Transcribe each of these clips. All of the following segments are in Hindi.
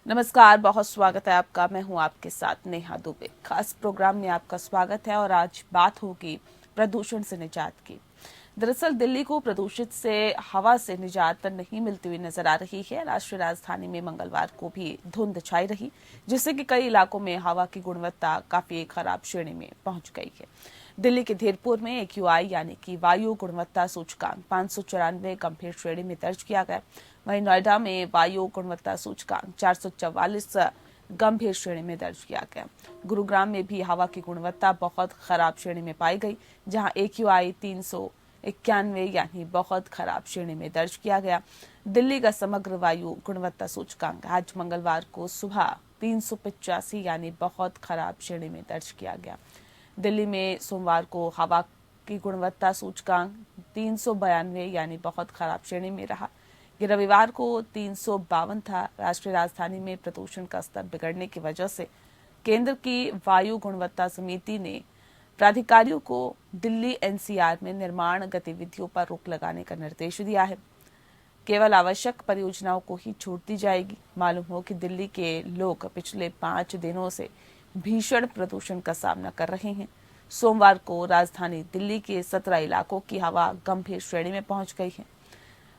नमस्कार, बहुत स्वागत है आपका। मैं हूं आपके साथ नेहा दुबे। खास प्रोग्राम में आपका स्वागत है और आज बात होगी प्रदूषण से निजात की। दरअसल दिल्ली को प्रदूषित से हवा से निजात नहीं मिलती हुई नजर आ रही है। राष्ट्रीय राजधानी में मंगलवार को भी धुंध छाई रही, जिससे कि कई इलाकों में हवा की गुणवत्ता काफी खराब श्रेणी में पहुंच गई है। दिल्ली के धीरपुर में AQI यानी कि वायु गुणवत्ता सूचकांक 594 गंभीर श्रेणी में दर्ज किया गया। वहीं नोएडा में वायु गुणवत्ता सूचकांक 444 गंभीर श्रेणी में दर्ज किया गया। गुरुग्राम में भी हवा की गुणवत्ता बहुत खराब श्रेणी में पाई गई, जहां AQI 391 यानी बहुत खराब श्रेणी में दर्ज किया गया। दिल्ली का समग्र वायु गुणवत्ता सूचकांक आज मंगलवार को सुबह 385 यानी बहुत खराब श्रेणी में दर्ज किया गया। दिल्ली में सोमवार को हवा की गुणवत्ता सूचकांक 392 यानी बहुत खराब श्रेणी में रहा। ये रविवार को 352 था। राष्ट्रीय राजधानी में प्रदूषण का स्तर बिगड़ने की वजह से केंद्र की वायु गुणवत्ता समिति ने प्राधिकारियों को दिल्ली NCR में निर्माण गतिविधियों पर रोक लगाने का निर्देश दिया है। केवल आवश्यक परियोजनाओं को ही छूट दी जाएगी। मालूम हो कि दिल्ली के लोग पिछले 5 दिनों से भीषण प्रदूषण का सामना कर रहे हैं। सोमवार को राजधानी दिल्ली के 17 इलाकों की हवा गंभीर श्रेणी में पहुंच गई है।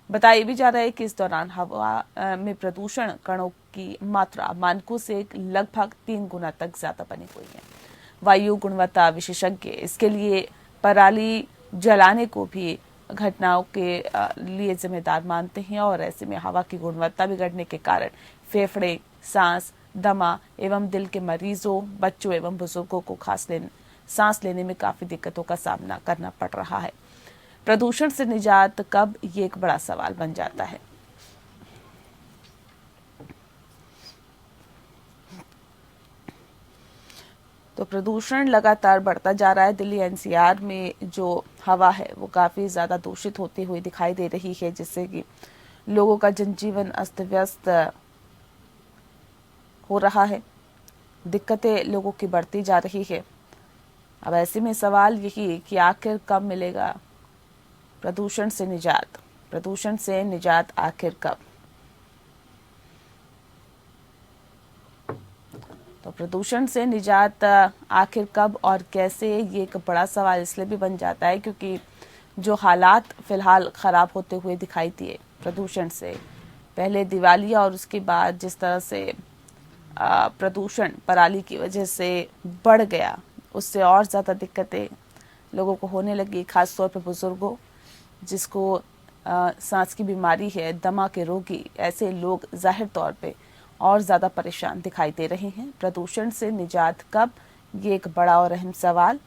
बताया भी जा रहा है कि इस दौरान हवा में प्रदूषण कणों की मात्रा मानकों से लगभग 3 गुना तक ज्यादा बनी हुई है। वायु गुणवत्ता विशेषज्ञ इसके लिए पराली जलाने को भी घटनाओं के लिए जिम्मेदार मानते हैं और ऐसे में हवा की गुणवत्ता बिगड़ने के कारण फेफड़े, सांस, दमा एवं दिल के मरीजों, बच्चों एवं बुजुर्गों को सांस लेने में काफी दिक्कतों का सामना करना पड़ रहा है। प्रदूषण से निजात कब, ये एक बड़ा सवाल बन जाता है। तो प्रदूषण लगातार बढ़ता जा रहा है। दिल्ली NCR में जो हवा है वो काफी ज्यादा दूषित होती हुई दिखाई दे रही है, जिससे कि लोगों का जनजीवन अस्त व्यस्त हो रहा है। दिक्कतें लोगों की बढ़ती जा रही है। अब ऐसे में सवाल यही है कि आखिर कब मिलेगा प्रदूषण से निजात? प्रदूषण से निजात आखिर कब? तो प्रदूषण से निजात आखिर कब और कैसे, ये एक बड़ा सवाल इसलिए भी बन जाता है क्योंकि जो हालात फिलहाल खराब होते हुए दिखाई दिए प्रदूषण से, पहले दिवाली और उसके बाद जिस तरह से प्रदूषण पराली की वजह से बढ़ गया, उससे और ज़्यादा दिक्कतें लोगों को होने लगी, खासतौर पर बुजुर्गों जिसको सांस की बीमारी है, दमा के रोगी, ऐसे लोग जाहिर तौर पे और ज़्यादा परेशान दिखाई दे रहे हैं। प्रदूषण से निजात कब, ये एक बड़ा और अहम सवाल।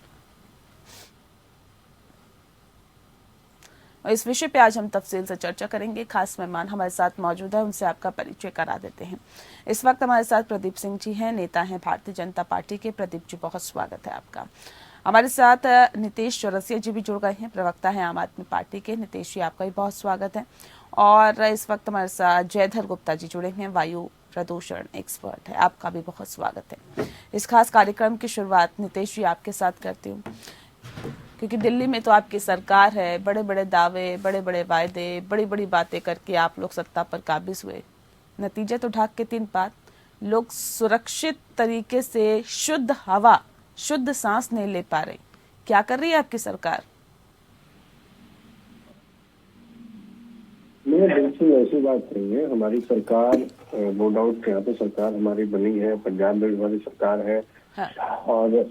और इस विषय पे आज हम तफसील से चर्चा करेंगे। खास मेहमान हमारे साथ मौजूद है, उनसे आपका परिचय करा देते हैं। इस वक्त हमारे साथ प्रदीप सिंह जी हैं, नेता हैं भारतीय जनता पार्टी के। प्रदीप जी, बहुत स्वागत है आपका। हमारे साथ नीतीश चौरसिया जी भी जुड़ गए हैं, प्रवक्ता हैं आम आदमी पार्टी के। नीतीश जी, आपका भी बहुत स्वागत है। और इस वक्त हमारे साथ जयधर गुप्ता जी जुड़े हैं, वायु प्रदूषण एक्सपर्ट है, आपका भी बहुत स्वागत है। इस खास कार्यक्रम की शुरुआत नीतीश जी आपके साथ करती हूँ, क्योंकि दिल्ली में तो आपकी सरकार है, बड़े बड़े दावे, बड़े बड़े वायदे, बड़ी बड़ी बातें करके आप लोग सत्ता पर काबिज हुए। नतीजा तो ढाक के 3 बात, लोग सुरक्षित तरीके से शुद्ध हवा, शुद्ध सांस नहीं ले पा रहे। क्या कर रही है आपकी सरकार? नहीं, बिल्कुल ऐसी बात नहीं है। हमारी सरकार नो डाउट यहाँ पे सरकार हमारी बनी है, पंजाब में हमारी सरकार है। हाँ। और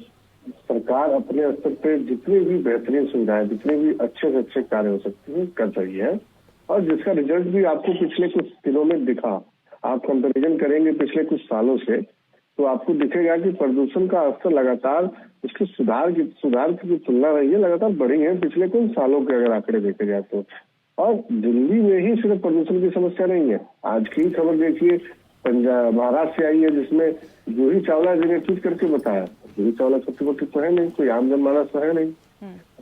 सरकार अपने स्तर पे जितनी भी बेहतरीन सुविधाएं, जितने भी अच्छे से अच्छे कार्य हो सकते हैं कर रही है, और जिसका रिजल्ट भी आपको पिछले कुछ दिनों में दिखा। आप कंपेरिजन करेंगे पिछले कुछ सालों से तो आपको दिखेगा कि प्रदूषण का स्तर लगातार, उसके सुधार की जो तुलना रही है लगातार बढ़ी है पिछले कुछ सालों के अगर आंकड़े देखे जाए तो। और दिल्ली में ही सिर्फ प्रदूषण की समस्या नहीं है। आज की खबर देखिए, पंजाब महाराष्ट्र से आई है, जिसमें जूही चावला जी ने ट्वीट करके बताया। जूही चावला सबसे बड़ी तो है नहीं, कोई आम जनमानस तो है नहीं।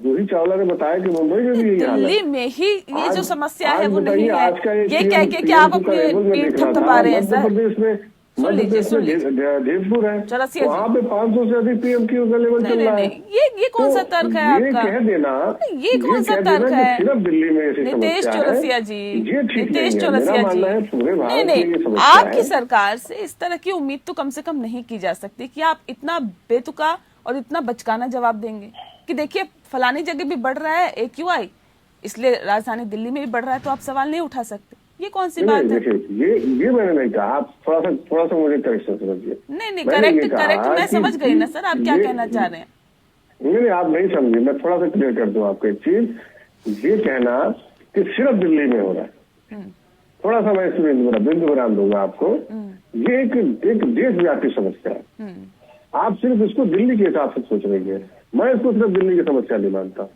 जूही चावला ने बताया कि मुंबई में भी यही हाल है। दिल्ली में ही ये जो समस्या है वो नहीं है, आज का ये कह के कि आप अपने पीठ थपथपा रहे हैं सर। मध्य प्रदेश में मध्य प्रदेश में जयपुर है, वहाँ पे 500 से अधिक पीएम का लेवल चल रहा है। ये कौन सा तर्क है आपका? ये कह देना, ये कौन सा तर्क है? सिर्फ दिल्ली में ऐसी नीतीश समस्या चौरसिया जी, ये ठीक नीतीश नहीं है। चौरसिया मेरा मानना है पूरे भारत में ये समस्या है। आपकी सरकार से इस तरह की उम्मीद तो कम से कम नहीं की जा सकती कि आप इतना बेतुका और इतना बचकाना जवाब देंगे कि देखिए फलानी जगह भी बढ़ रहा है AQI, इसलिए राजधानी दिल्ली में भी बढ़ रहा है, तो आप सवाल नहीं उठा सकते। ये कौन सी बात है? ये मैंने नहीं कहा, आप थोड़ा सा मुझे करेक्शन समझिए। नहीं करेक्ट मैं समझ गई ना सर, आप क्या कहना चाह रहे हैं? नहीं आप नहीं समझे, मैं थोड़ा सा क्लियर कर दूं आपको एक चीज। ये कहना कि सिर्फ दिल्ली में हो रहा है, थोड़ा सा मैं इसमें बिंदु विराम दूंगा आपको। ये एक देशव्यापी समस्या है। आप सिर्फ इसको दिल्ली के हिसाब से सोच रही है, मैं इसको सिर्फ दिल्ली की समस्या नहीं मानता।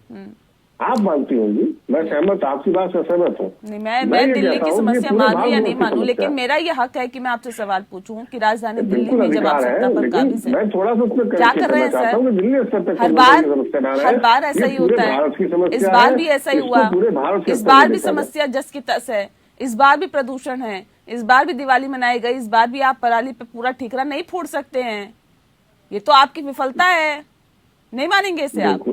आप मानती होंगी, मैं सहमत, आपकी बात से सहमत हूँ। नहीं मैं दिल्ली की समस्या मानूं या नहीं मानूं, लेकिन मेरा ये हक है कि मैं आपसे सवाल पूछूं कि राजधानी दिल्ली में जब आप सत्ता पर काबिज है, मैं थोड़ा सा उसमें क्या कर रहे हैं सर? दिल्ली स्तर तक हर बार ऐसा ही होता है, इस बार भी ऐसा ही हुआ। इस बार भी समस्या जस की तस है, इस बार भी प्रदूषण है, इस बार भी दिवाली मनाई गई, इस बार भी आप पराली पे पूरा ठीकरा नहीं फोड़ सकते हैं। ये तो आपकी विफलता है, नहीं मानेंगे इसे आप?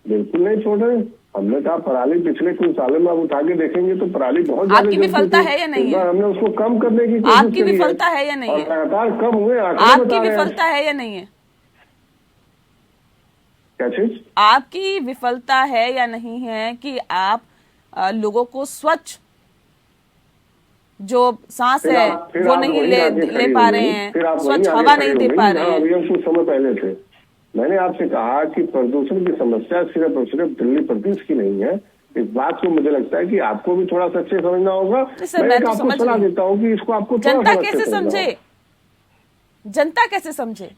बिल्कुल नहीं छोड़ रहे। हमने कहा पराली पिछले कुछ सालों में आप उठा के देखेंगे तो पराली बहुत आपकी विफलता है या नहीं है? हमने उसको कम करने की कोशिश आपकी विफलता है या नहीं है? लगातार कम हुए, आपकी विफलता है या नहीं है? क्या चीज? आपकी विफलता है या नहीं है कि आप लोगों को स्वच्छ जो सांस है वो नहीं ले पा रहे हैं, स्वच्छ हवा नहीं दे पा रहे हैं? अभी कुछ समय पहले थे मैंने आपसे कहा कि प्रदूषण की समस्या सिर्फ और सिर्फ दिल्ली प्रदेश की नहीं है। इस बात को मुझे लगता है कि आपको भी थोड़ा सच्चे समझना होगा। मैं तो आपको सलाह देता हूँ कि इसको आपको जनता कैसे समझे, जनता कैसे समझे?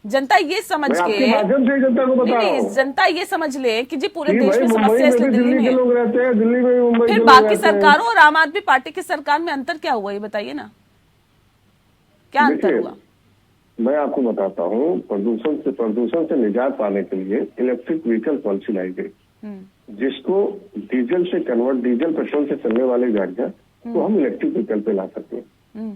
जनता ये समझ के माध्यम से जनता को बता रहा हूं। जनता ये समझ ले कि जी पूरे देश में समस्या इसलिए दिल्ली में लोग रहते हैं, दिल्ली में मुंबई फिर बाकी सरकारों और आम आदमी पार्टी की सरकार में अंतर क्या हुआ, ये बताइए ना, क्या अंतर हुआ? मैं आपको बताता हूँ, प्रदूषण से निजात पाने के लिए इलेक्ट्रिक व्हीकल पॉलिसी लाई गई, जिसको डीजल पेट्रोल से चलने वाली गाड़ियां तो हम इलेक्ट्रिक व्हीकल पे ला सकते हैं।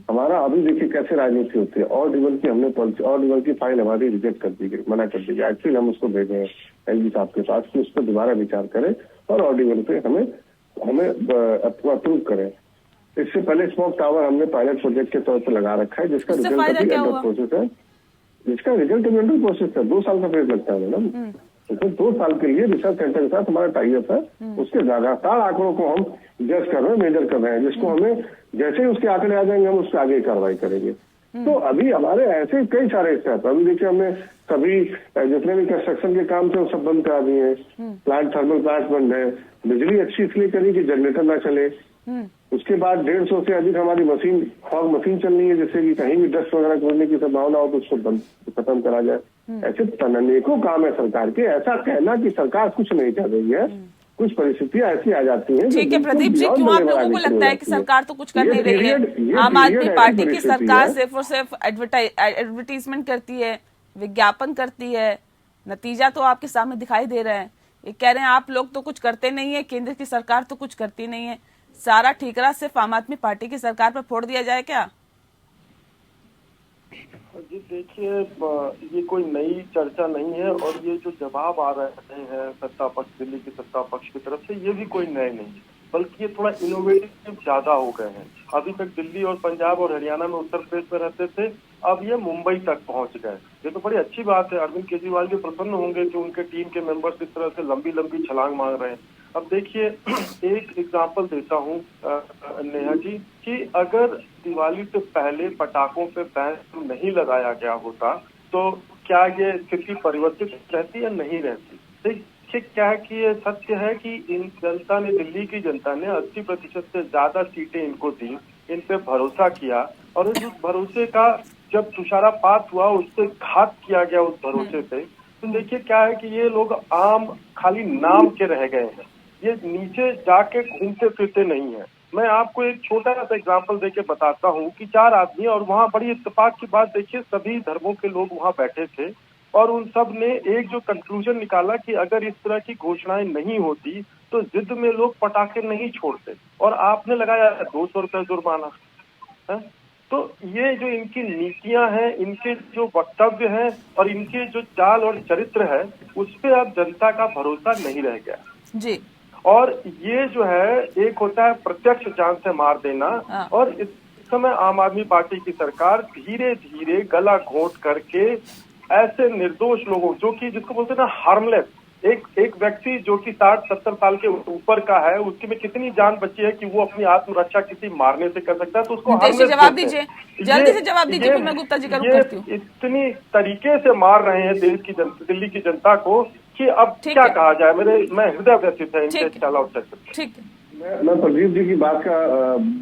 हमारा अभी देखिए कैसे राजनीति होती है। और डिवल की हमने पॉलिसी, और डिवल की फाइल हमारी रिजेक्ट कर दी गई, मना कर दी गई। एक्चुअली हम उसको भेजे हैं LG साहब के पास कि उस पर दोबारा विचार करें और डिवल पे हमें अप्रूव करें। इससे पहले स्मोक टावर हमने पायलट प्रोजेक्ट के तौर पर लगा रखा है, जिसका रिजल्ट अभी अंडर प्रोसेस है। 2 साल का फेज लगता है मैडम। तो 2 साल के लिए रिसर्च सेंटर के साथ हमारा टाइप है, उसके लगातार आंकड़ों को हम जज कर रहे हैं, मेजर कर रहे हैं, जिसको हमें जैसे ही उसके आंकड़े आ जाएंगे हम उसके आगे कार्रवाई करेंगे। तो अभी हमारे ऐसे कई सारे स्टेप, अभी देखिए हमने सभी जितने भी कंस्ट्रक्शन के काम थे वो सब बंद करा दिए। प्लांट, थर्मल प्लांट बंद है। बिजली अच्छी इसलिए करी कि जनरेटर ना चले। उसके बाद 150 से अधिक हमारी फॉग मशीन चल रही है, जिससे कि कहीं भी डस्ट वगैरह करने की संभावना हो तो उसको बंद खत्म करा जाए। ऐसे अनेकों काम है सरकार के। ऐसा कहना कि सरकार कुछ नहीं कर रही है, कुछ परिस्थितियां ऐसी आ जाती हैं। ठीक है प्रदीप जी, क्यों आप लोगों को लगता है कि सरकार तो कुछ कर नहीं रही है? आम आदमी पार्टी की सरकार सिर्फ और सिर्फ एडवर्टीजमेंट करती है, विज्ञापन करती है, नतीजा तो आपके सामने दिखाई दे रहा है। ये कह रहे हैं आप लोग तो कुछ करते नहीं है, केंद्र की सरकार तो कुछ करती नहीं है, सारा ठीकरा सिर्फ आम आदमी पार्टी की सरकार पर फोड़ दिया जाए क्या? जी देखिए, ये कोई नई चर्चा नहीं है और ये जो जवाब आ रहे हैं सत्ता पक्ष, दिल्ली की सत्ता पक्ष की तरफ से, ये भी कोई नए नहीं है, बल्कि ये थोड़ा इनोवेटिव ज्यादा हो गए हैं। अभी तक दिल्ली और पंजाब और हरियाणा में, उत्तर प्रदेश में रहते थे, अब ये मुंबई तक पहुंच गए। ये तो बड़ी अच्छी बात है। अरविंद केजरीवाल भी प्रसन्न होंगे कि उनके टीम के मेंबर्स इस तरह से लंबी लंबी छलांग मार रहे हैं। अब देखिए, एक एग्जाम्पल देता हूँ नेहा जी, कि अगर दिवाली से पहले पटाखों पे बैन नहीं लगाया गया होता तो क्या ये स्थिति परिवर्तित रहती या नहीं रहती? देखिए क्या है कि ये सत्य है कि इन जनता ने, दिल्ली की जनता ने 80% से ज्यादा सीटें इनको दी, इन पे भरोसा किया और उस भरोसे का जब तुषारापात हुआ, उससे घात किया गया उस भरोसे पे। तो देखिए क्या है कि ये लोग आम खाली नाम के रह गए हैं, ये नीचे जाके घूमते फिरते नहीं है। मैं आपको एक छोटा सा एग्जांपल देके बताता हूँ कि 4 आदमी, और वहाँ बड़ी इत्तेफाक की बात देखिए, सभी धर्मों के लोग वहाँ बैठे थे और उन सब ने एक जो कंक्लूजन निकाला कि अगर इस तरह की घोषणाएं नहीं होती तो जिद में लोग पटाखे नहीं छोड़ते, और आपने लगाया 200 रुपये जुर्माना है। तो ये जो इनकी नीतियां हैं, इनके जो वक्तव्य हैं और इनके जो चाल और चरित्र है, उस पे अब जनता का भरोसा नहीं रह गया जी। और ये जो है, एक होता है प्रत्यक्ष जान से मार देना, और इस समय आम आदमी पार्टी की सरकार धीरे धीरे गला घोंट करके ऐसे निर्दोष लोगों, जो कि जिसको बोलते हैं ना हार्मलेस, एक व्यक्ति जो कि 60-70 साल के ऊपर का है, उसके में कितनी जान बची है कि वो अपनी आत्मरक्षा किसी मारने से कर सकता है, तो उसको हार्मलेस जवाब दीजिए, जल्दी से जवाब दीजिए, फिर मैं गुप्ता जी का रुख करती हूँ। इतनी तरीके से मार रहे हैं दिल्ली की जनता को कि अब क्या कहा जाए। मैं हृदय व्यथित है इनके चाल और चरित्र। ठीक है, मैं प्रदीप जी की बात का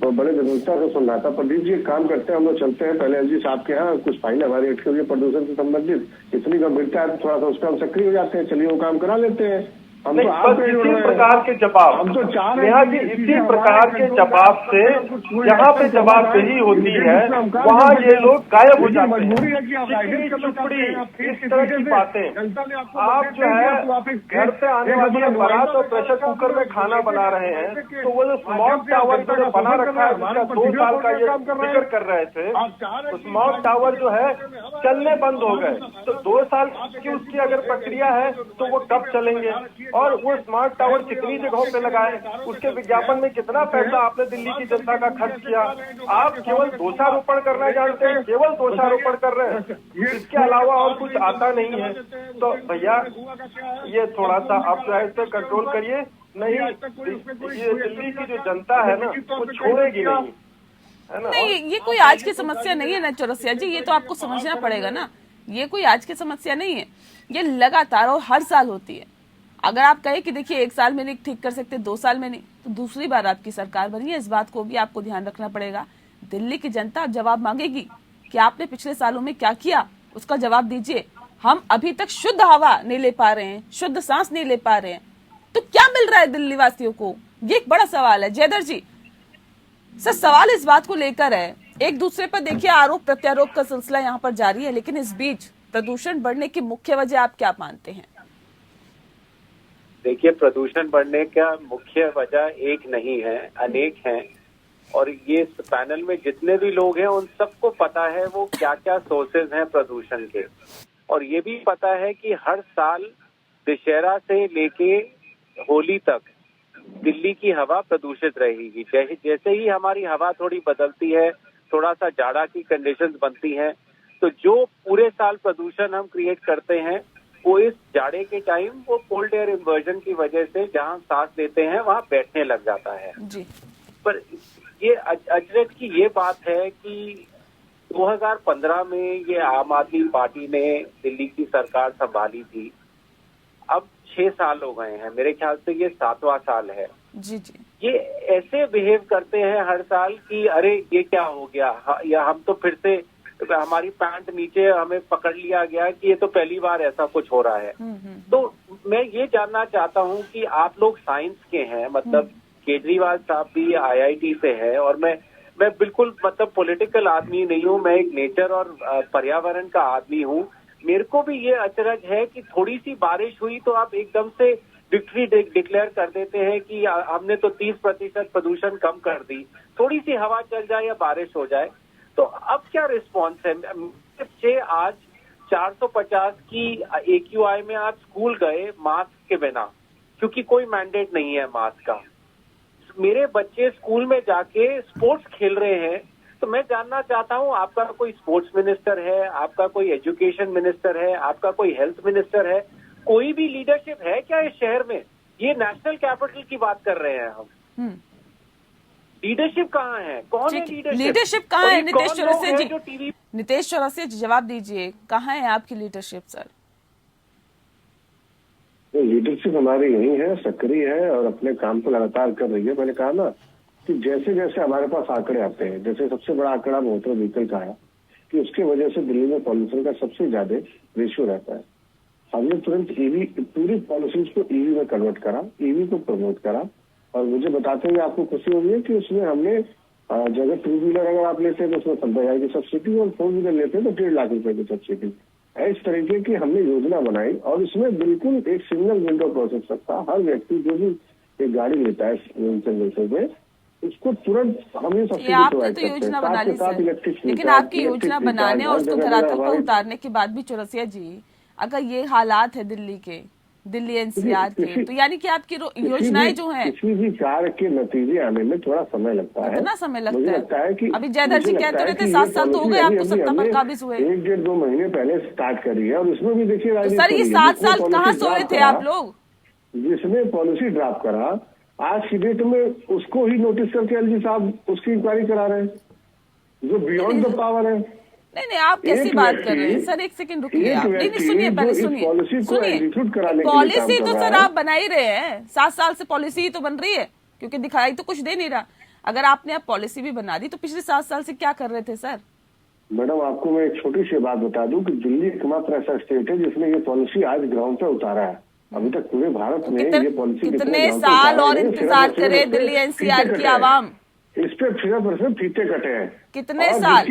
बड़े गंभीरता से सुन रहा था। प्रदीप जी एक काम करते हैं, हम लोग चलते हैं पहले एसजी साहब के यहाँ, कुछ फाइल हमारी अटके हुई प्रदूषण से संबंधित, इतनी गंभीरता है थोड़ा सा उस पर हम सक्रिय हो जाते हैं। चलिए वो काम करा लेते हैं। हम तो इसी प्रकार के जवाब, हम तो चाह रहे हैं कि इसी प्रकार के जवाब से जहाँ पे जवाबदेही होती है वहाँ ये लोग गायब हो जाते हैं। चुपड़ी इस तरह की बातें, आप जो है घर पे आने वाली बारात और प्रेशर कुकर में खाना बना रहे हैं, तो वो जो स्मॉग टावर जो बना रखा है, जिसका 2 साल का ये जिक्र कर रहे थे, तो स्मॉग टावर जो है चलने बंद हो गए। तो 2 साल की उसकी अगर प्रक्रिया है तो वो कब चलेंगे, और वो स्मार्ट टावर कितनी जगहों पे लगाए, उसके विज्ञापन में कितना पैसा आपने दिल्ली की जनता का खर्च किया। आप केवल दोषारोपण करना जानते हैं, केवल दोषारोपण कर रहे हैं, इसके अलावा और कुछ आता नहीं है। तो भैया ये थोड़ा सा आप जो है इस पर कंट्रोल करिए, नहीं ये दिल्ली की जो जनता है ना वो छोड़ेगी नहीं, है ना। नहीं, ये कोई आज की समस्या नहीं है ना चौरसिया जी, ये तो आपको समझना पड़ेगा ना, ये कोई आज की समस्या नहीं है, ये लगातार और हर साल होती है। अगर आप कहें कि देखिए 1 साल में नहीं ठीक कर सकते, 2 साल में नहीं, तो दूसरी बार आपकी सरकार बनी है, इस बात को भी आपको ध्यान रखना पड़ेगा। दिल्ली की जनता जवाब मांगेगी कि आपने पिछले सालों में क्या किया, उसका जवाब दीजिए। हम अभी तक शुद्ध हवा नहीं ले पा रहे हैं, शुद्ध सांस नहीं ले पा रहे हैं, तो क्या मिल रहा है दिल्ली वासियों को, ये एक बड़ा सवाल है। जयदर जी सर, सवाल इस बात को लेकर है, एक दूसरे पर देखिए आरोप प्रत्यारोप का सिलसिला यहाँ पर जारी है, लेकिन इस बीच प्रदूषण बढ़ने की मुख्य वजह आप क्या मानते हैं? देखिए, प्रदूषण बढ़ने का मुख्य वजह एक नहीं है, अनेक हैं, और ये पैनल में जितने भी लोग हैं उन सबको पता है वो क्या क्या सोर्सेज हैं प्रदूषण के, और ये भी पता है कि हर साल दशहरा से लेके होली तक दिल्ली की हवा प्रदूषित रहेगी। जैसे ही हमारी हवा थोड़ी बदलती है, थोड़ा सा जाड़ा की कंडीशंस बनती हैं, तो जो पूरे साल प्रदूषण हम क्रिएट करते हैं वो इस जाड़े के टाइम वो कोल्ड एयर इन्वर्जन की वजह से जहां सांस लेते हैं वहां बैठने लग जाता है जी। पर ये अचरज की ये बात है कि 2015 में ये आम आदमी पार्टी ने दिल्ली की सरकार संभाली थी, अब 6 साल हो गए हैं, मेरे ख्याल से ये 7वां साल है जी जी। ये ऐसे बिहेव करते हैं हर साल कि अरे ये क्या हो गया, या हम तो फिर से हमारी पैंट नीचे हमें पकड़ लिया गया कि ये तो पहली बार ऐसा कुछ हो रहा है। तो मैं ये जानना चाहता हूँ कि आप लोग साइंस के हैं, मतलब केजरीवाल साहब भी IIT से है, और मैं बिल्कुल मतलब पॉलिटिकल आदमी नहीं हूँ, मैं एक नेचर और पर्यावरण का आदमी हूँ। मेरे को भी ये अचरज है कि थोड़ी सी बारिश हुई तो आप एकदम से विक्ट्री डिक्लेयर कर देते हैं कि हमने तो 30% प्रदूषण कम कर दी, थोड़ी सी हवा चल जाए या बारिश हो जाए। तो अब क्या रिस्पॉन्स है? आज 450 की AQI में आप स्कूल गए मास्क के बिना, क्योंकि कोई मैंडेट नहीं है मास्क का। मेरे बच्चे स्कूल में जाके स्पोर्ट्स खेल रहे हैं, तो मैं जानना चाहता हूँ आपका कोई स्पोर्ट्स मिनिस्टर है, आपका कोई एजुकेशन मिनिस्टर है, आपका कोई हेल्थ मिनिस्टर है, कोई भी लीडरशिप है क्या इस शहर में? ये नेशनल कैपिटल की बात कर रहे हैं हम, लीडरशिप कहाँ है? कौन है लीडरशिप कहाँ है? नीतीश चौरसिया जी, नीतीश चौरसिया जी जवाब दीजिए, कहाँ है आपकी लीडरशिप सर? लीडरशिप हमारी यही है, सक्रिय है और अपने काम को लगातार कर रही है। मैंने कहा ना कि जैसे जैसे हमारे पास आंकड़े आते हैं, जैसे सबसे बड़ा आंकड़ा मोटर व्हीकल का है कि उसकी वजह से दिल्ली में पॉल्यूशन का सबसे ज्यादा रेशियो रहता है, हमने तुरंत ईवी, पूरी पॉलिसीज को ईवी में कन्वर्ट करा, ईवी को प्रमोट करा। और मुझे बताते हुए आपको खुशी होगी कि उसमें हमने जगह 2 व्हीलर अगर आप लेते हैं तो उसमें 15,000 की सब्सिडी, और 4 व्हीलर लेते हैं तो 1.5 लाख रुपए की सब्सिडी। इस तरीके की हमने योजना बनाई, और इसमें बिल्कुल एक सिंगल विंडो प्रोसेस था। हर व्यक्ति जो भी एक गाड़ी लेता है में उसको तुरंत हम ये सब्सिडी आपने तो योजना बना ली सर, लेकिन आपकी योजना बनाने और उसको धरातल पर उतारने के बाद भी चौरसिया जी, अगर ये हालात है दिल्ली एनसीआर के, तो यानी कि आपकी योजनाएं जो हैं, किसी भी कार्य के नतीजे आने में थोड़ा समय लगता है। कितना समय मुझे लगता है कि अभी जयधर जी कहते रहे थे 7 साल तो हो गए आपको सत्ता पर काबिज हुए, 1-1.5 महीने पहले स्टार्ट करी है और उसमें भी देखिए तो सर ये 7 साल कहाँ सोए थे आप लोग? जिसने पॉलिसी ड्राफ्ट करा आज की डेट में उसको ही नोटिस करके एलजी साहब उसकी इंक्वायरी करा रहे हैं, जो बियॉन्ड द पावर है। नहीं आप कैसी बात कर रहे हैं सर? एक सेकंड रुकिए आप। नहीं सुनिए पहले, सुनिए पॉलिसी तो सर आप बना ही रहे हैं, 7 साल से पॉलिसी ही तो बन रही है, क्योंकि दिखाई तो कुछ दे नहीं रहा। अगर आपने आप पॉलिसी भी बना दी तो पिछले 7 साल से क्या कर रहे थे सर? मैडम आपको मैं एक छोटी सी बात बता दूं कि दिल्ली एकमात्र ऐसा स्टेट है जिसने ये पॉलिसी आज ग्राउंड पे उतारा है। अभी तक पूरे भारत में ये पॉलिसी कितने साल और इंतजार करे दिल्ली एनसीआर की आवाम? इस पे 50% फीते कटे हैं। कितने साल?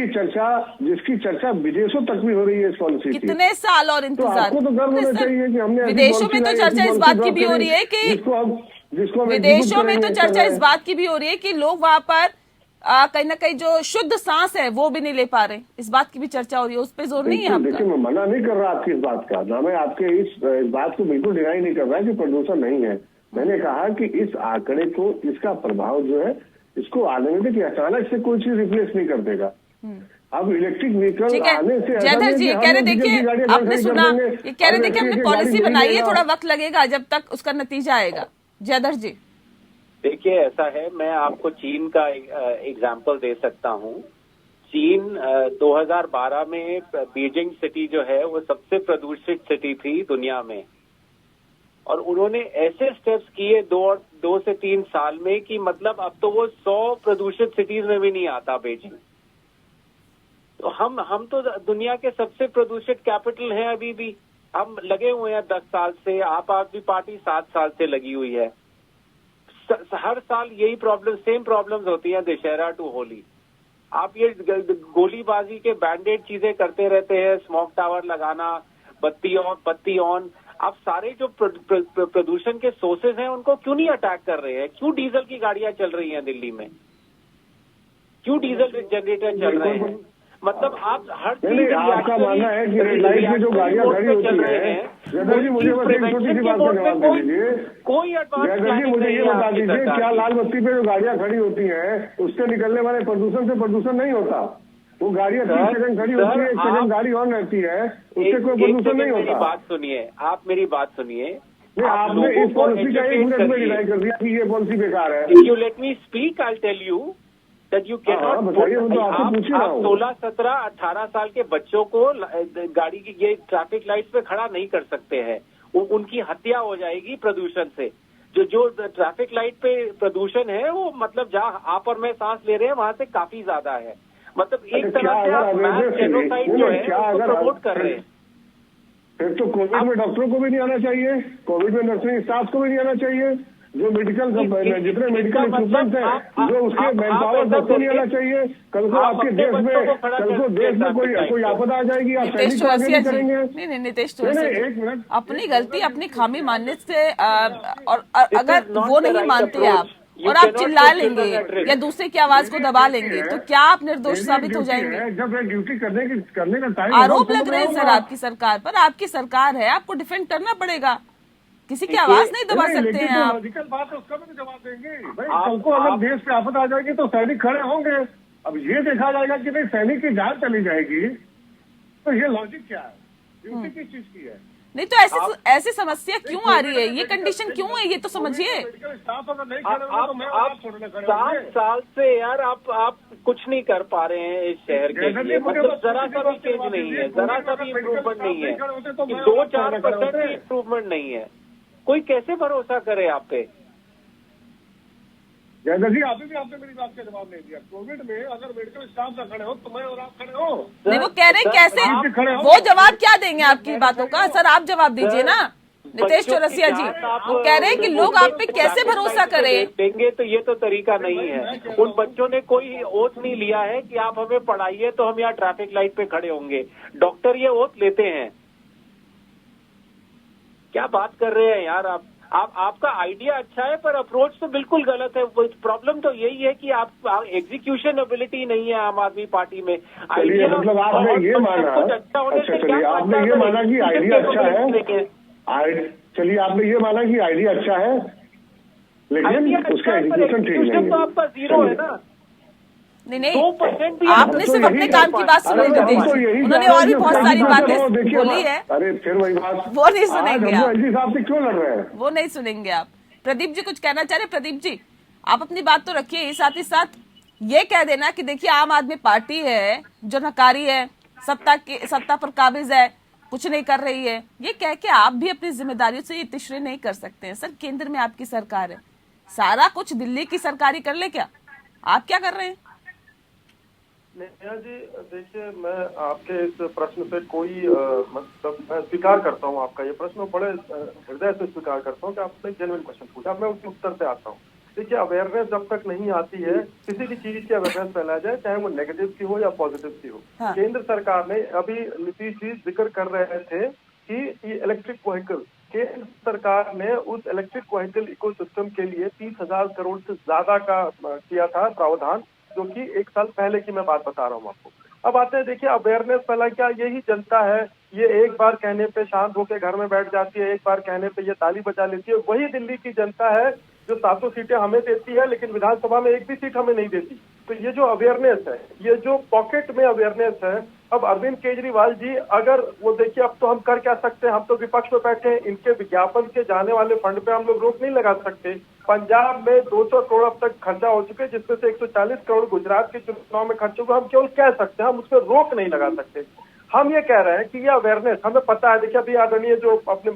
जिसकी चर्चा विदेशों तक भी हो रही है इस पॉलिसी की। कितने साल और इंतजार? तो आपको तो गर्व होना चाहिए कि हमने विदेशों में तो चर्चा इस बात की भी हो रही है कि विदेशों में तो चर्चा इस बात की भी हो रही है कि लोग वहाँ पर कहीं ना कहीं जो शुद्ध सांस है वो भी नहीं ले पा रहे, इस बात की भी चर्चा हो रही है। उस पर जोर नहीं है आपका? देखिए मैं मना नहीं कर रहा आपकी इस बात का, ना मैं आपके इस बात को बिल्कुल डिनाई नहीं कर रहा कि प्रदूषण नहीं है। मैंने कहा कि इस आंकड़े को, इसका प्रभाव जो है इसको आने में देखिए अचानक से कोई चीज रिप्लेस नहीं कर देगा। अब इलेक्ट्रिक व्हीकल आने से जयधर जी कह रहे, देखिए आपने सुना, ये कह रहे थे कि हमने पॉलिसी बनाई है, थोड़ा वक्त लगेगा जब तक उसका नतीजा आएगा। जयधर जी देखिए ऐसा है, मैं आपको चीन का एग्जाम्पल दे सकता हूँ। चीन 2012 में बीजिंग सिटी जो है वो सबसे प्रदूषित सिटी थी दुनिया में, और उन्होंने ऐसे स्टेप्स किए 2 से 3 साल में कि मतलब अब तो वो 100 प्रदूषित सिटीज में भी नहीं आता बीजिंग। तो हम तो दुनिया के सबसे प्रदूषित कैपिटल हैं अभी भी। हम लगे हुए हैं 10 साल से, आप आदमी पार्टी 7 साल से लगी हुई है। हर साल यही सेम प्रॉब्लम्स होती हैं दशहरा टू होली। आप ये गोलीबाजी के बैंडेड चीजें करते रहते हैं, स्मोक टावर लगाना, बत्ती ऑन। आप सारे जो प्रदूषण के सोर्सेज हैं उनको क्यों नहीं अटैक कर रहे हैं? क्यों डीजल की गाड़ियां चल रही हैं दिल्ली में? क्यों डीजल जनरेटर चल रहे हैं? मतलब आप हर चीज, आपका मानना है कि रेड लाइट में जो गाड़ियां खड़ी होती हैं, जयधर जी मुझे बस एक छोटी सी बात का जवाब दे दीजिए। कोई जयधर जी मुझे ये बता दीजिए, क्या लाल बत्ती पे जो गाड़ियां खड़ी होती हैं उससे निकलने वाले प्रदूषण से प्रदूषण नहीं होता? वो गाड़ियां 3 सेकंड खड़ी होती है, 1 सेकंड गाड़ी ऑन रहती है, उससे कोई प्रदूषण नहीं होता। बात सुनिए, आप मेरी बात सुनिए। आपने इस पॉलिसी का 1 मिनट में डिनाई कर दिया कि ये पॉलिसी बेकार है। You let me speak, I tell you that you cannot आप 16, 17, 18 साल के बच्चों को गाड़ी की ये ट्रैफिक लाइट्स पे खड़ा नहीं कर सकते हैं। उनकी हत्या हो जाएगी प्रदूषण से। जो ट्रैफिक लाइट पे प्रदूषण है वो मतलब जहाँ आप और मैं सांस ले रहे हैं वहां से काफी ज्यादा है। मतलब एक तरह से आप मैस जेनोसाइड जो है उसको प्रमोट कर रहे हैं। फिर तो कोविड में डॉक्टरों को भी नहीं आना चाहिए, कोविड में नर्सिंग स्टाफ को भी नहीं आना चाहिए, जो मेडिकल जितने मेडिकल इक्विपमेंट है जो उसके मैन पावर सबको नहीं आना चाहिए। कल को आपके देश में कोई आपदा आ जाएगी, आप सैनिक को आगे नहीं करेंगे। नहीं नितेश चौरसिया, अपनी गलती अपनी खामी मानने से और अगर वो नहीं मानते आप और आप चिल्ला लेंगे या दूसरे की आवाज को दबा लेंगे तो क्या आप निर्दोष साबित हो जाएंगे? जब ड्यूटी करने का टाइम, आरोप लग रहे हैं सर आपकी सरकार पर। आपकी सरकार है, आपको डिफेंड करना पड़ेगा, किसी की आवाज नहीं दबा सकते हैं आप। लॉजिकल बात है, उसका भी जवाब देंगे भाई। कल को अगर देश पे आफत आ जाएगी तो सैनिक खड़े होंगे। अब ये देखा जाएगा कि नहीं सैनिक की जान चली जाएगी, तो ये लॉजिक क्या है? ड्यूटी किस चीज की है? नहीं तो ऐसी समस्या क्यों आ रही है? ये कंडीशन क्यों है ये तो समझिए। 7 साल से यार आप कुछ नहीं कर पा रहे हैं इस शहर के लिए। मतलब जरा सा भी चेंज नहीं है, जरा सा भी इम्प्रूवमेंट नहीं है, 2-4% की इम्प्रूवमेंट नहीं है। कोई कैसे भरोसा करे आप पे? जयधर जी आपने मेरी बात का जवाब नहीं दिया। कोविड में अगर मेडिकल स्टाफ ना खड़े हो तो मैं और आप खड़े हो। नहीं वो कह रहे कैसे, वो जवाब क्या देंगे आपकी बातों का? सर आप जवाब दीजिए ना नितेश चौरसिया जी। वो कह रहे हैं कि लोग आप पे कैसे भरोसा करें? देंगे तो ये तो तरीका नहीं है। उन बच्चों ने कोई ओथ नहीं लिया है कि आप हमें पढ़ाइए तो हम यहाँ ट्रैफिक लाइट पे खड़े होंगे। डॉक्टर ये ओथ लेते हैं। क्या बात कर रहे हैं यार आप? आपका आइडिया अच्छा है पर अप्रोच तो बिल्कुल गलत है। प्रॉब्लम तो यही है कि आप एग्जीक्यूशन एबिलिटी नहीं है आम आदमी पार्टी में। चलिए, मतलब आपने ये माना, अच्छा चलिए, आपने ये माना कि आइडिया अच्छा है, चलिए आपने ये माना कि आइडिया अच्छा है लेकिन उसका एग्जीक्यूशन ठीक नहीं है, तो आपका जीरो है ना। नहीं 2% भी आपने सिर्फ अपने काम की बात सुनी थी, उन्होंने और भी बहुत सारी बातें बोली है। अरे फिर वही बात, वो नहीं सुनेंगे आप, एलजी साहब से क्यों लड़ रहे हैं? वो नहीं सुनेंगे आप। प्रदीप जी कुछ कहना चाह रहे? प्रदीप जी आप अपनी बात तो रखिए, साथ ही साथ ये कह देना कि देखिए आम आदमी पार्टी है जो नकारी है, सत्ता पर काबिज है, कुछ नहीं कर रही है, ये कह के आप भी अपनी जिम्मेदारियों से इतिश्री नहीं कर सकते हैं। सर केंद्र में आपकी सरकार है, सारा कुछ दिल्ली की सरकारी कर ले क्या? आप क्या कर रहे हैं? नेहा जी देखिए, मैं आपके इस प्रश्न से कोई मतलब मैं स्वीकार करता हूँ आपका ये प्रश्न, बड़े हृदय से स्वीकार करता हूँ कि आपने जेन्युइन क्वेश्चन पूछा। मैं उसके उत्तर पे आता हूँ। देखिए, अवेयरनेस जब तक नहीं आती है, किसी भी चीज की अवेयरनेस फैला जाए, चाहे वो नेगेटिव की हो या पॉजिटिव की हो। हाँ। केंद्र सरकार ने अभी नीतीश जी जिक्र कर रहे थे कि ये इलेक्ट्रिक व्हीकल, केंद्र सरकार ने उस इलेक्ट्रिक व्हीकल इकोसिस्टम के लिए 30,000 करोड़ से ज्यादा का किया था प्रावधान, जो कि 1 साल पहले की मैं बात बता रहा हूँ आपको। अब आते हैं, देखिए अवेयरनेस फैला क्या, यही जनता है, ये एक बार कहने पे शांत होकर घर में बैठ जाती है, एक बार कहने पे ये ताली बजा लेती है। वही दिल्ली की जनता है जो 700 सीटें हमें देती है लेकिन विधानसभा में एक भी सीट हमें नहीं देती। तो ये जो अवेयरनेस है, ये जो पॉकेट में अवेयरनेस है, अब अरविंद केजरीवाल जी अगर वो देखिए, अब तो हम कर क्या सकते हैं, हम तो विपक्ष में बैठे हैं, इनके विज्ञापन के जाने वाले फंड पे हम लोग रोक नहीं लगा सकते। पंजाब में 200 करोड़ अब तक खर्चा हो चुके हैं, जिसमें से 140 करोड़ गुजरात के चुनाव में खर्च हुए। हम केवल कह सकते हैं, हम उस पर रोक नहीं लगा सकते। हम ये कह रहे हैं कि ये अवेयरनेस हमें पता है। देखिए, अभी आदरणीय जो अपने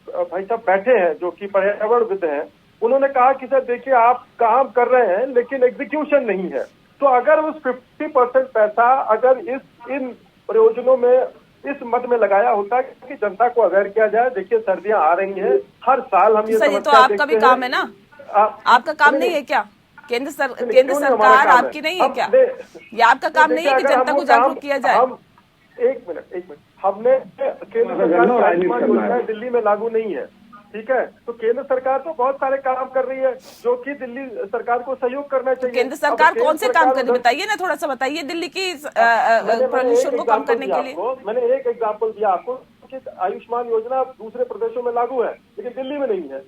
भाई साहब बैठे हैं जो कि पर्यावरणविद हैं, उन्होंने कहा कि सर देखिए आप काम कर रहे हैं लेकिन एग्जीक्यूशन नहीं है। तो अगर उस 50% पैसा अगर इन प्रयोजनों में, इस मद में लगाया होता कि जनता को अवेयर किया जाए। देखिए सर्दियां आ रही हैं, हर साल हम ये सर ये तो आपका भी काम है ना, आपका काम नहीं है क्या? केंद्र सरकार आपकी नहीं है क्या? ये आपका काम नहीं है कि जनता को जागरूक किया जाए? एक मिनट, हमने केंद्र सरकार की आयुष्मान योजना दिल्ली में लागू नहीं है, ठीक है? तो केंद्र सरकार तो बहुत सारे काम कर रही है जो कि दिल्ली सरकार को सहयोग करना चाहिए। केंद्र सरकार कौन से काम कर रही है बताइए ना, थोड़ा सा बताइए दिल्ली की प्रदूषण को कम करने के लिए। मैंने एक एग्जाम्पल दिया आपको कि आयुष्मान योजना दूसरे प्रदेशों में लागू है लेकिन दिल्ली में नहीं है।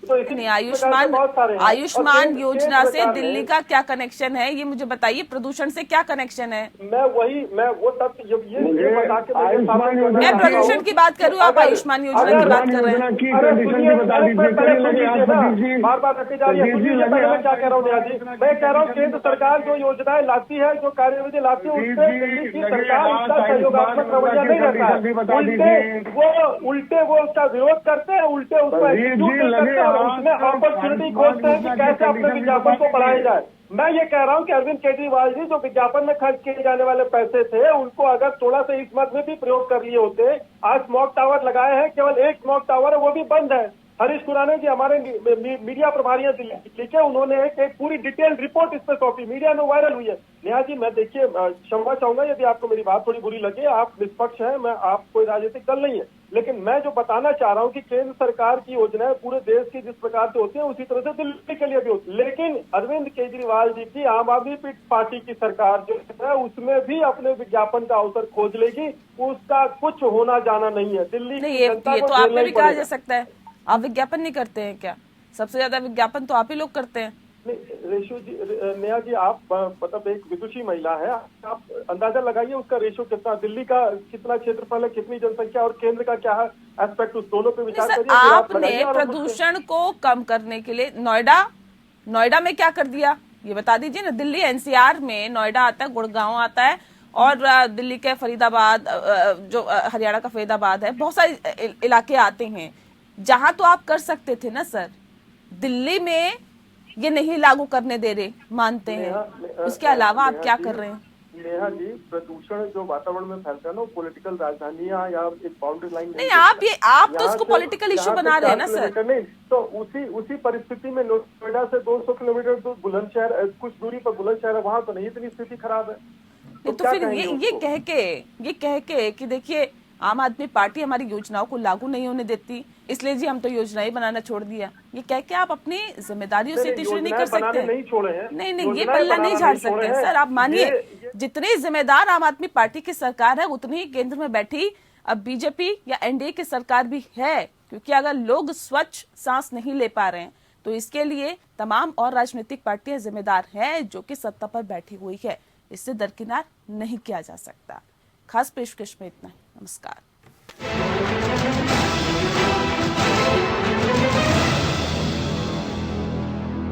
तो नहीं, आयुष्मान योजना से दिल्ली का क्या कनेक्शन है, ये मुझे बताइए। प्रदूषण से क्या कनेक्शन है? मैं वो तथ्य ये बता के मैं प्रदूषण की बात करूँ, आप आयुष्मान योजना की बात कर रहे हैं। बार बार रखी जा रही है। मैं क्या कह रहा हूँ नेहा जी, मैं कह रहा हूँ केंद्र सरकार जो योजनाएं लाती है, जो कार्यविधि लाती है, उससे दिल्ली की सरकार इसका सहयोगात्मक रवैया नहीं रखता है। उल्टे वो उसका विरोध करते हैं, उल्टे उसको एग्जीक्यूट करते हैं, उसमें अपॉर्चुनिटी खोजते हैं कि कैसे अपने विज्ञापन को बढ़ाया जाए। मैं ये कह रहा हूं कि अरविंद केजरीवाल जी जो विज्ञापन में खर्च किए जाने वाले पैसे थे, उनको अगर थोड़ा सा इस मद में भी प्रयोग कर लिए होते। आज स्मॉग टावर लगाए हैं, केवल एक स्मॉग टावर है, वो भी बंद है। हरीश खुराना जी हमारे मीडिया प्रभारी हैं दिल्ली के, उन्होंने एक पूरी डिटेल्ड रिपोर्ट इस पर सौंपी, मीडिया में वायरल हुई है। नेहा जी मैं देखिए क्षमा चाहूंगा यदि आपको मेरी बात थोड़ी बुरी लगे, आप निष्पक्ष हैं, मैं आप कोई राजनीतिक दल नहीं है, लेकिन मैं जो बताना चाह रहा हूं कि केंद्र सरकार की योजनाएं पूरे देश की जिस प्रकार से होती है उसी तरह से दिल्ली के लिए भी होती है। लेकिन अरविंद केजरीवाल जी की आम आदमी पार्टी की सरकार जो है उसमें भी अपने विज्ञापन का अवसर खोज लेगी, उसका कुछ होना जाना नहीं है। दिल्ली ये तो आप में भी कहा जा सकता है, आप विज्ञापन नहीं करते हैं क्या? सबसे ज्यादा विज्ञापन तो आप ही लोग करते हैं। रेशो जी, नेहा जी आप मतलब एक विदुषी महिला है, आप अंदाजा लगाइए उसका रेशो कितना, दिल्ली का कितना क्षेत्रफल है, कितनी जनसंख्या और केंद्र का क्या है एस्पेक्ट, उस दोनों पे विचार करिए। आपने प्रदूषण को कम करने के लिए नोएडा में क्या कर दिया ये बता दीजिए ना। दिल्ली एनसीआर में नोएडा आता है, गुड़गांव आता है, और दिल्ली के फरीदाबाद, जो हरियाणा का फरीदाबाद है, बहुत सारे इलाके आते हैं जहां तो आप कर सकते थे ना सर। दिल्ली में ये नहीं लागू करने दे रहे, मानते हैं, उसके अलावा आप क्या कर रहे हैं? नेहा जी प्रदूषण जो वातावरण में फैलता है ना, पॉलिटिकल राजधानियां या एक बाउंड्री लाइन नहीं, आप तो उसको पॉलिटिकल इशू बना रहे हैं ना सर। नहीं तो उसी परिस्थिति में नोएडा से 200 किलोमीटर दूर बुलंदशहर, कुछ दूरी पर बुलंदशहर है, वहां तो नहीं इतनी स्थिति खराब है। तो फिर ये कह के कि देखिए आम आदमी पार्टी हमारी योजनाओं को लागू नहीं होने देती, इसलिए जी हम तो योजनाएं बनाना छोड़ दिया। ये कह के आप अपनी जिम्मेदारियों से इतनी नहीं कर सकते। नहीं छोड़े हैं, नहीं, ये पल्ला नहीं झाड़ सकते सर। आप मानिए, जितनी जिम्मेदार आम आदमी पार्टी की सरकार है, उतनी ही केंद्र में बैठी अब बीजेपी या एनडीए की सरकार भी है। क्योंकि अगर लोग स्वच्छ सांस नहीं ले पा रहे हैं तो इसके लिए तमाम और राजनीतिक पार्टियां जिम्मेदार हैं जो कि सत्ता पर बैठी हुई है। इससे दरकिनार नहीं किया जा सकता। खास पेशकश में इतना ही। नमस्कार।